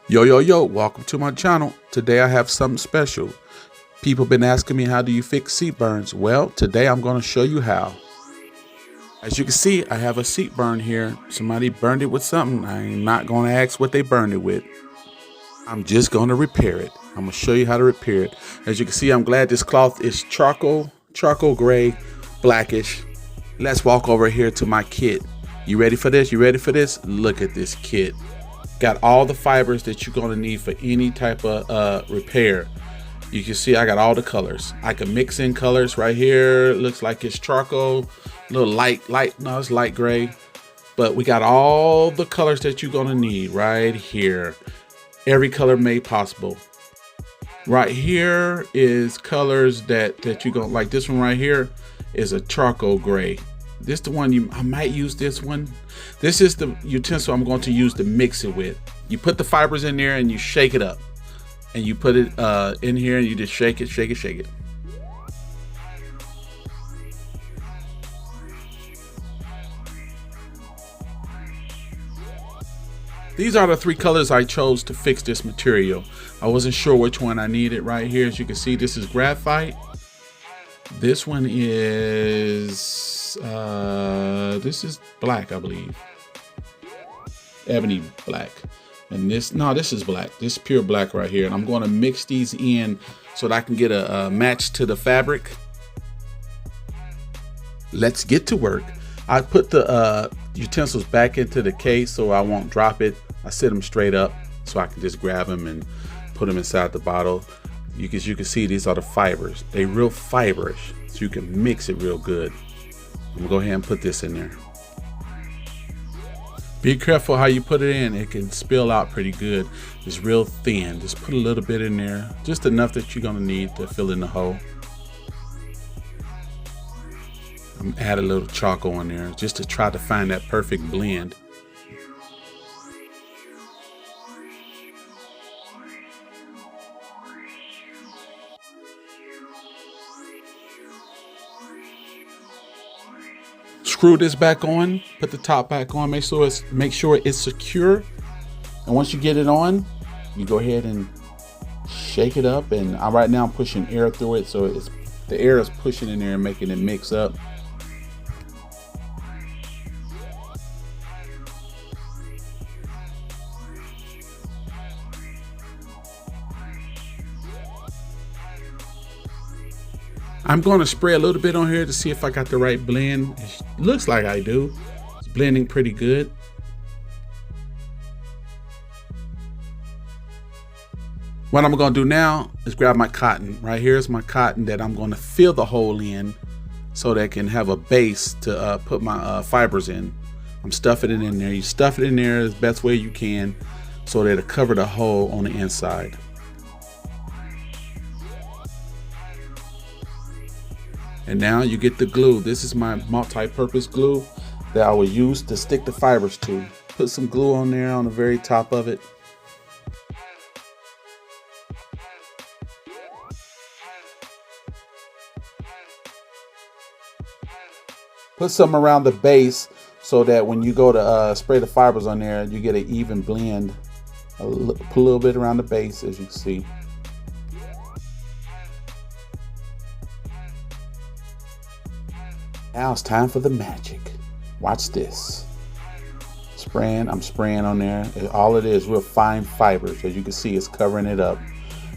Yo, welcome to my channel. Today I have something special. People been asking me, how do you fix seat burns? Well, today I'm going to show you how. As you can see, I have a seat burn here. Somebody burned it with something. I'm not going to ask what they burned it with. I'm just going to repair it. I'm going to show you how to repair it. As you can see, I'm glad this cloth is charcoal gray, blackish. Let's walk over here to my kit. You ready for this? You ready for this? Look at this kit. Got all the fibers that you're going to need for any type of repair. You can see I got all the colors. I can mix in colors right here. It looks like it's charcoal, a little light, no, it's light gray. But we got all the colors that you're going to need right here. Every color made possible. Right here is colors that you're going to like. This one right here is a charcoal gray. This the one I might use this one. This is the utensil I'm going to use to mix it with. You put the fibers in there and you shake it up. And you put it in here and you just shake it. These are the three colors I chose to fix this material. I wasn't sure which one I needed right here. As you can see, this is graphite. This one is this is black, I believe. Ebony black. And this is black. This is pure black right here. And I'm going to mix these in so that I can get a match to the fabric. Let's get to work. I put the utensils back into the case so I won't drop it. I sit them straight up so I can just grab them and put them inside the bottle. You can see these are the fibers. They real fiberish, so you can mix it real good. I'm gonna go ahead and put this in there. Be careful how you put it in. It can spill out pretty good. It's real thin. Just put a little bit in there, just enough that you're gonna need to fill in the hole. I'm gonna add a little charcoal in there just to try to find that perfect blend. Screw this back on, put the top back on, make sure it's secure. And once you get it on, you go ahead and shake it up. And right now I'm pushing air through it, so the air is pushing in there and making it mix up. I'm going to spray a little bit on here to see if I got the right blend. It looks like I do. It's blending pretty good. What I'm going to do now is grab my cotton. Right here is my cotton that I'm going to fill the hole in so that I can have a base to put my fibers in. I'm stuffing it in there. You stuff it in there the best way you can so that it'll cover the hole on the inside. And now you get the glue. This is my multi-purpose glue that I will use to stick the fibers to. Put some glue on there on the very top of it. Put some around the base so that when you go to spray the fibers on there, you get an even blend. Put a little bit around the base, as you can see. Now it's time for the magic. Watch this. I'm spraying on there. All it is real fine fibers. As you can see, it's covering it up.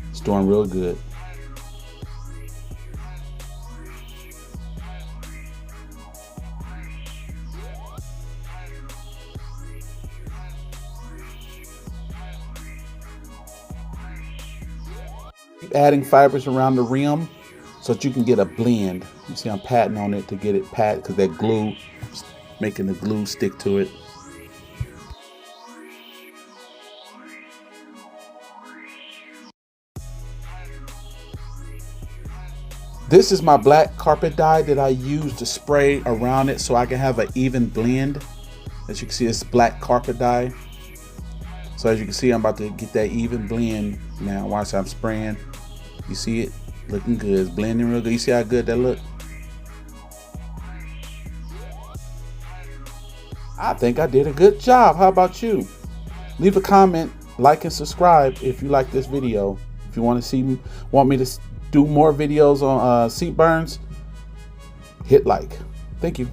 It's doing real good. Keep adding fibers around the rim so that you can get a blend. You see I'm patting on it to get it pat because that glue, making the glue stick to it. This is my black carpet dye that I use to spray around it so I can have an even blend. As you can see, it's black carpet dye. So as you can see, I'm about to get that even blend now. Watch, I'm spraying. You see it? Looking good. It's blending real good. You see how good that look? I think I did a good job. How about you? Leave a comment like and subscribe if you like this video. If you want me to do more videos on seat burns, hit like. Thank you.